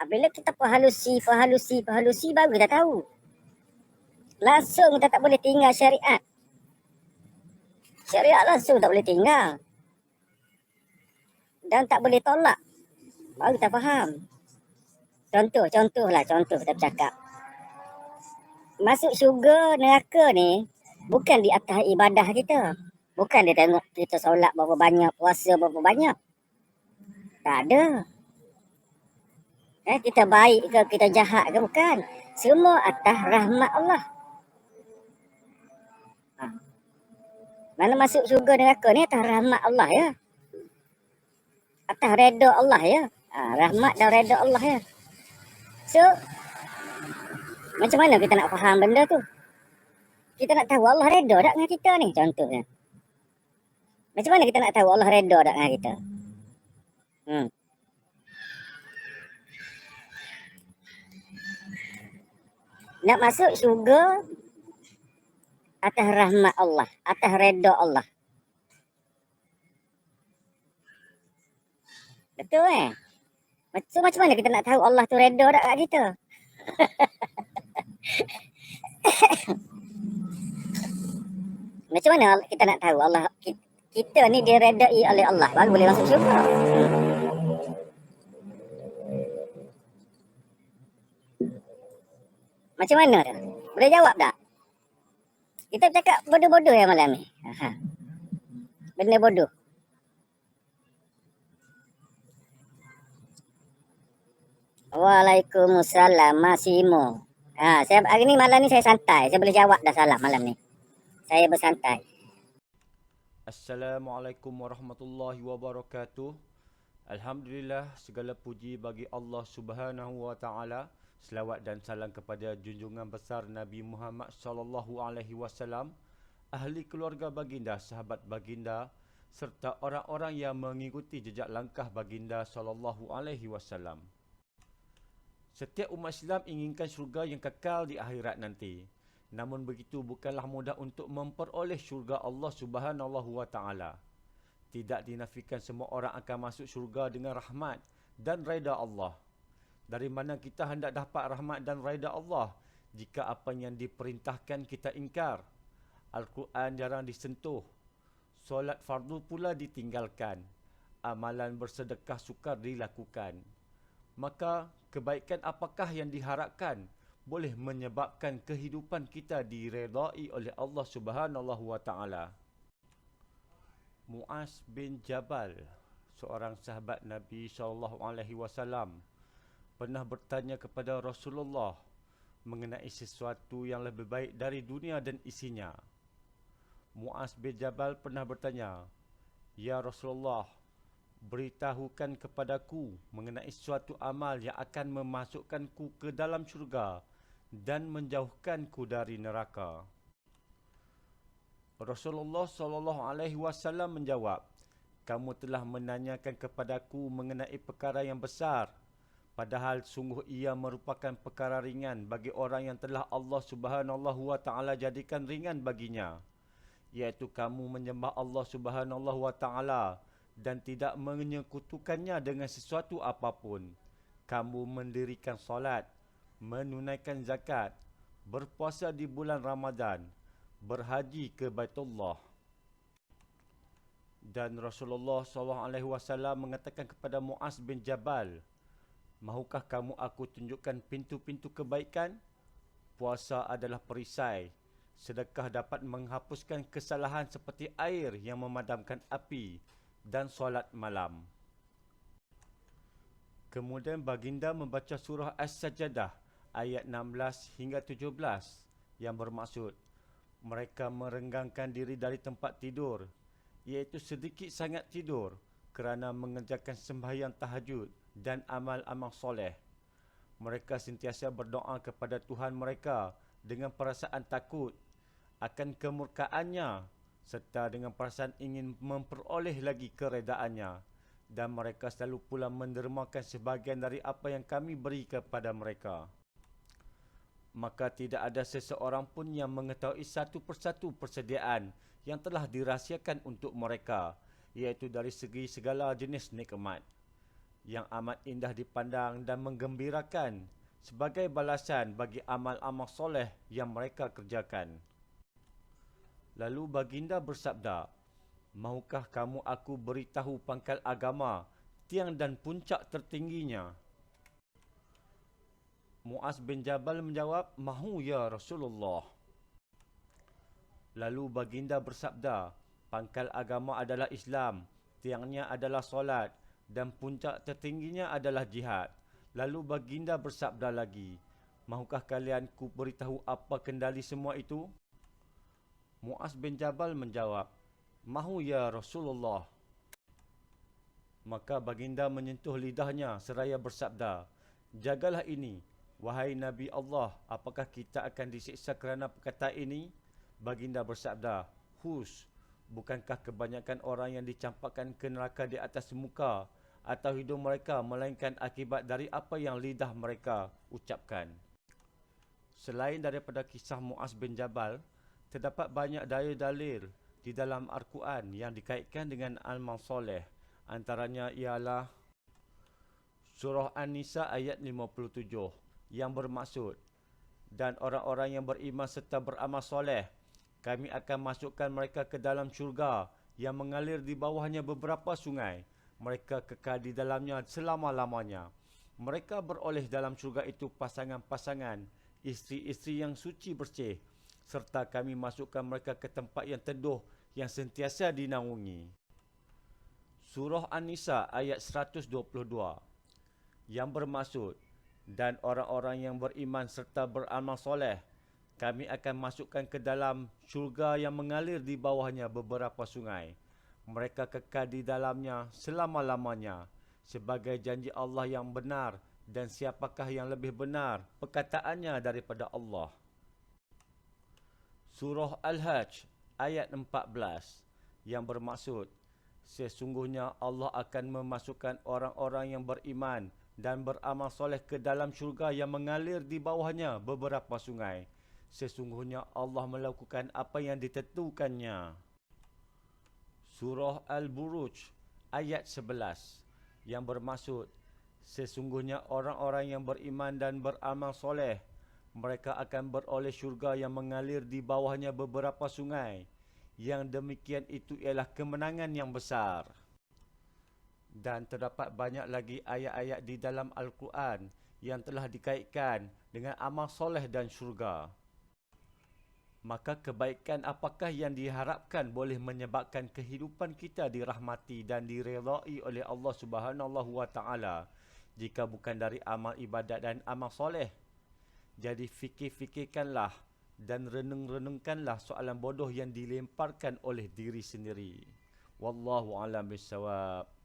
Bila kita perhalusi baru kita tahu. Langsung kita tak boleh tinggal syariat. Syariat langsung tak boleh tinggal. Dan tak boleh tolak. Baru kita faham. Contoh kita bercakap. Masuk syurga neraka ni bukan di atas ibadah kita. Bukan dia tengok kita solat berapa banyak, puasa berapa banyak. Tak ada. Kita baik ke, kita jahat ke, bukan. Semua atas rahmat Allah. Mana masuk syurga neraka ni atas rahmat Allah ya. Atas redha Allah ya. Rahmat dan redha Allah ya. So, macam mana kita nak faham benda tu? Kita nak tahu Allah redha tak dengan kita ni contohnya. Macam mana kita nak tahu Allah redha tak dengan kita? Nak masuk syurga atas rahmat Allah, atas redha Allah. Betul So macam mana kita nak tahu Allah tu redha tak kat kita? Macam mana kita nak tahu Allah kita ni diredai oleh Allah baru boleh masuk syurga? Macam mana tu? Boleh jawab tak? Kita cakap bodoh-bodoh ya malam ni. Benda bodoh. Waalaikumsalam, Masimo. Saya hari ni malam ni saya santai. Saya boleh jawab dah salam malam ni. Saya bersantai. Assalamualaikum warahmatullahi wabarakatuh. Alhamdulillah, segala puji bagi Allah Subhanahu wa taala. Selawat dan salam kepada junjungan besar Nabi Muhammad sallallahu alaihi wasallam, ahli keluarga baginda, sahabat baginda serta orang-orang yang mengikuti jejak langkah baginda sallallahu alaihi wasallam. Setiap umat Islam inginkan syurga yang kekal di akhirat nanti. Namun begitu bukanlah mudah untuk memperoleh syurga Allah Subhanahu wa taala. Tidak dinafikan semua orang akan masuk syurga dengan rahmat dan redha Allah. Dari mana kita hendak dapat rahmat dan redha Allah jika apa yang diperintahkan kita ingkar? Al-Quran jarang disentuh. Solat fardu pula ditinggalkan. Amalan bersedekah sukar dilakukan. Maka kebaikan apakah yang diharapkan boleh menyebabkan kehidupan kita diredai oleh Allah Subhanahu wa taala? Muaz bin Jabal, seorang sahabat Nabi sallallahu alaihi wasallam, pernah bertanya kepada Rasulullah mengenai sesuatu yang lebih baik dari dunia dan isinya. Muaz bin Jabal pernah bertanya, "Ya Rasulullah, beritahukan kepadaku mengenai suatu amal yang akan memasukkanku ke dalam syurga dan menjauhkanku dari neraka." Rasulullah sallallahu alaihi wasallam menjawab, "Kamu telah menanyakan kepadaku mengenai perkara yang besar, padahal sungguh ia merupakan perkara ringan bagi orang yang telah Allah Subhanahu wa taala jadikan ringan baginya, iaitu kamu menyembah Allah Subhanahu wa taala dan tidak menyekutukannya dengan sesuatu apapun. Kamu mendirikan solat, menunaikan zakat, berpuasa di bulan Ramadan, berhaji ke Baitullah." Dan Rasulullah SAW mengatakan kepada Muaz bin Jabal, "Mahukah kamu aku tunjukkan pintu-pintu kebaikan? Puasa adalah perisai, sedekah dapat menghapuskan kesalahan seperti air yang memadamkan api, dan solat malam." Kemudian baginda membaca surah As-Sajdah ayat 16 hingga 17 yang bermaksud, mereka merenggangkan diri dari tempat tidur, iaitu sedikit sangat tidur kerana mengerjakan sembahyang tahajud dan amal-amal soleh. Mereka sentiasa berdoa kepada Tuhan mereka dengan perasaan takut akan kemurkaannya serta dengan perasaan ingin memperoleh lagi keredaannya, dan mereka selalu pula mendermakan sebahagian dari apa yang kami beri kepada mereka. Maka tidak ada seseorang pun yang mengetahui satu persatu persediaan yang telah dirahsiakan untuk mereka, iaitu dari segi segala jenis nikmat. yang amat indah dipandang dan menggembirakan sebagai balasan bagi amal-amal soleh yang mereka kerjakan. Lalu baginda bersabda, "Mahukah kamu aku beritahu pangkal agama, tiang dan puncak tertingginya?" Muaz bin Jabal menjawab, "Mahu ya Rasulullah." Lalu baginda bersabda, "Pangkal agama adalah Islam, tiangnya adalah solat, dan puncak tertingginya adalah jihad." Lalu baginda bersabda lagi, "Mahukah kalian ku beritahu apa kendali semua itu?" Muaz bin Jabal menjawab, "Mahu ya Rasulullah." Maka baginda menyentuh lidahnya seraya bersabda, "Jagalah ini, wahai Nabi Allah, apakah kita akan disiksa kerana perkataan ini?" Baginda bersabda, "Hus, bukankah kebanyakan orang yang dicampakkan ke neraka di atas muka atau hidung mereka melainkan akibat dari apa yang lidah mereka ucapkan?" Selain daripada kisah Muaz bin Jabal, terdapat banyak dalil-dalil di dalam Al-Quran yang dikaitkan dengan amal soleh. Antaranya ialah Surah An-Nisa ayat 57 yang bermaksud, "Dan orang-orang yang beriman serta beramal soleh, kami akan masukkan mereka ke dalam syurga yang mengalir di bawahnya beberapa sungai. Mereka kekal di dalamnya selama-lamanya. Mereka beroleh dalam syurga itu pasangan-pasangan, isteri-isteri yang suci bersih, serta kami masukkan mereka ke tempat yang teduh yang sentiasa dinaungi." Surah An-Nisa ayat 122 yang bermaksud, "Dan orang-orang yang beriman serta beramal soleh, kami akan masukkan ke dalam syurga yang mengalir di bawahnya beberapa sungai. Mereka kekal di dalamnya selama-lamanya, sebagai janji Allah yang benar, dan siapakah yang lebih benar perkataannya daripada Allah." Surah Al-Hajj ayat 14 yang bermaksud, "Sesungguhnya Allah akan memasukkan orang-orang yang beriman dan beramal soleh ke dalam syurga yang mengalir di bawahnya beberapa sungai. Sesungguhnya Allah melakukan apa yang ditentukannya." Surah Al-Buruj ayat 11 yang bermaksud, "Sesungguhnya orang-orang yang beriman dan beramal soleh, mereka akan beroleh syurga yang mengalir di bawahnya beberapa sungai. Yang demikian itu ialah kemenangan yang besar." Dan terdapat banyak lagi ayat-ayat di dalam Al-Quran yang telah dikaitkan dengan amal soleh dan syurga. Maka kebaikan apakah yang diharapkan boleh menyebabkan kehidupan kita dirahmati dan diredai oleh Allah Subhanahu wa taala jika bukan dari amal ibadat dan amal soleh? Jadi fikir-fikirkanlah dan renung-renungkanlah soalan bodoh yang dilemparkan oleh diri sendiri. Wallahu a'lam bissawab.